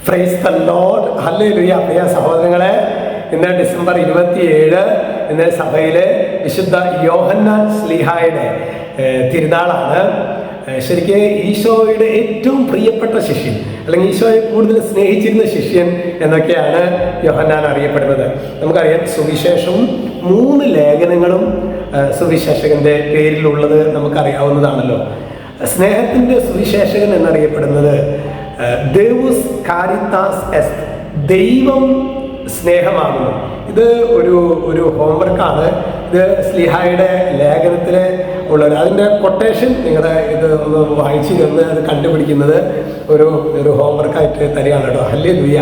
Praise the Lord. Hallelujah. പ്രിയ സഹോദരങ്ങളെ, ഇന്ന് December 27 ഇന്ന് സഭയിലെ വിശുദ്ധ യോഹന്നാൻ ശ്ലീഹായുടെ തിരുനാളാണ്. ശരിക്ക് ഈശോയുടെ ഏറ്റവും പ്രിയപ്പെട്ട ശിഷ്യൻ, അല്ലെങ്കിൽ ഈശോയെ കൂടുതൽ സ്നേഹിച്ചിരുന്ന ശിഷ്യൻ എന്നൊക്കെയാണ് യോഹന്നാൻ അറിയപ്പെടുന്നത്. നമുക്കറിയാം, സുവിശേഷവും 3 ലേഖനങ്ങളും സുവിശേഷകന്റെ പേരിലുള്ളത് നമുക്കറിയാവുന്നതാണല്ലോ. സ്നേഹത്തിന്റെ സുവിശേഷകൻ എന്നറിയപ്പെടുന്നത് ദേവുസ് കാരിത്താസ് എസ്റ്റ്, ദൈവം സ്നേഹമാകുന്നു. ഇത് ഒരു ഹോംവർക്കാണ്. ഇത് ശ്ലീഹായുടെ ലേഖനത്തിൽ ഉള്ളത്. അതിൻ്റെ കൊട്ടേഷൻ നിങ്ങളുടെ ഇത് ഒന്ന് വായിച്ചു തന്ന് അത് കണ്ടുപിടിക്കുന്നത് ഒരു ഹോംവർക്കായിട്ട് തരികയാണ് കേട്ടോ. ഹല്ലേലൂയ.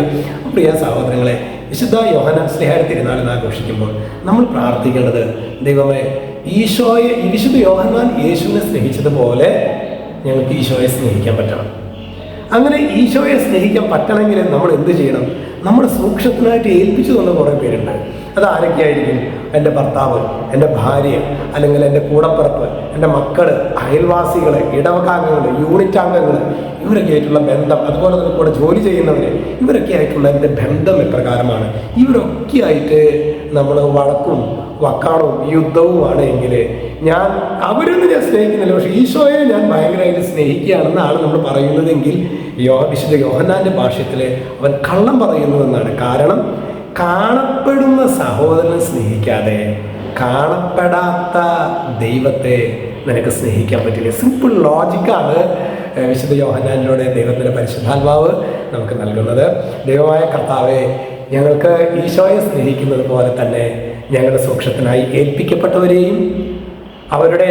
പ്രിയ സഹോദരങ്ങളെ, വിശുദ്ധ യോഹന്നാൻ ശ്ലീഹായുടെ തിരുനാളിൽ ആഘോഷിക്കുമ്പോൾ നമ്മൾ പ്രാർത്ഥിക്കേണ്ടത്, ദൈവമേ, വിശുദ്ധ യോഹന്നാൻ യേശുവിനെ സ്നേഹിച്ചതുപോലെ ഞങ്ങൾക്ക് ഈശോയെ സ്നേഹിക്കാൻ പറ്റണം. അങ്ങനെ ഈശോയെ സ്നേഹിക്കാൻ പറ്റണമെങ്കിൽ നമ്മൾ എന്ത് ചെയ്യണം? നമ്മൾ സൂക്ഷ്മത്തിനായിട്ട് ഏൽപ്പിച്ചു തന്ന കുറേ പേരുണ്ട്. അത് ആരൊക്കെയായിരിക്കും? എൻ്റെ ഭർത്താവ്, എൻ്റെ ഭാര്യ, അല്ലെങ്കിൽ എൻ്റെ കൂടപ്പിറപ്പ്, എൻ്റെ മക്കള്, അയൽവാസികൾ, ഇടവകാംഗങ്ങൾ, യൂണിറ്റ് അംഗങ്ങൾ, ഇവരൊക്കെ ആയിട്ടുള്ള ബന്ധം, അതുപോലെ തന്നെ കൂടെ ജോലി ചെയ്യുന്നവർ, ഇവരൊക്കെ ആയിട്ടുള്ള എൻ്റെ ബന്ധം എപ്രകാരമാണ്? ഇവരൊക്കെ ആയിട്ട് നമ്മൾ വഴക്കും വക്കാണവും യുദ്ധവുമാണ് എങ്കിൽ അവരൊന്നും ഞാൻ സ്നേഹിക്കുന്നില്ല, പക്ഷെ ഈശോയെ ഞാൻ ഭയങ്കരമായിട്ട് സ്നേഹിക്കുകയാണെന്നാണ് നമ്മൾ പറയുന്നതെങ്കിൽ വിശുദ്ധ യോഹന്നാന്റെ ഭാഷ്യത്തിൽ അവൻ കള്ളം പറയുന്നു എന്നാണ്. കാരണം കാണപ്പെടുന്ന സഹോദരനെ സ്നേഹിക്കാതെ കാണപ്പെടാത്ത ദൈവത്തെ നിനക്ക് സ്നേഹിക്കാൻ പറ്റില്ല. സിമ്പിൾ ലോജിക്കാണ് വിശുദ്ധ യോഹന്നാനിലൂടെ ദൈവത്തിൻ്റെ പരിശുദ്ധാത്മാവ് നമുക്ക് നൽകുന്നത്. ദൈവമായ കർത്താവെ, ഞങ്ങൾക്ക് ഈശോയെ സ്നേഹിക്കുന്നത് പോലെ തന്നെ ഞങ്ങളുടെ സൂക്ഷ്മത്തിനായി ഏൽപ്പിക്കപ്പെട്ടവരെയും അവരുടെ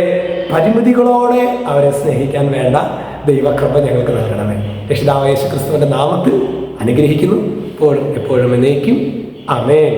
പരിമിതികളോടെ അവരെ സ്നേഹിക്കാൻ വേണ്ട ദൈവകൃപ ഞങ്ങൾക്ക് നൽകണമേ. രക്ഷിതാവായ യേശു ക്രിസ്തുവിൻ്റെ നാമത്തിൽ അനുഗ്രഹിക്കുന്നു, എപ്പോഴും എന്നേക്കും. ആമേൻ.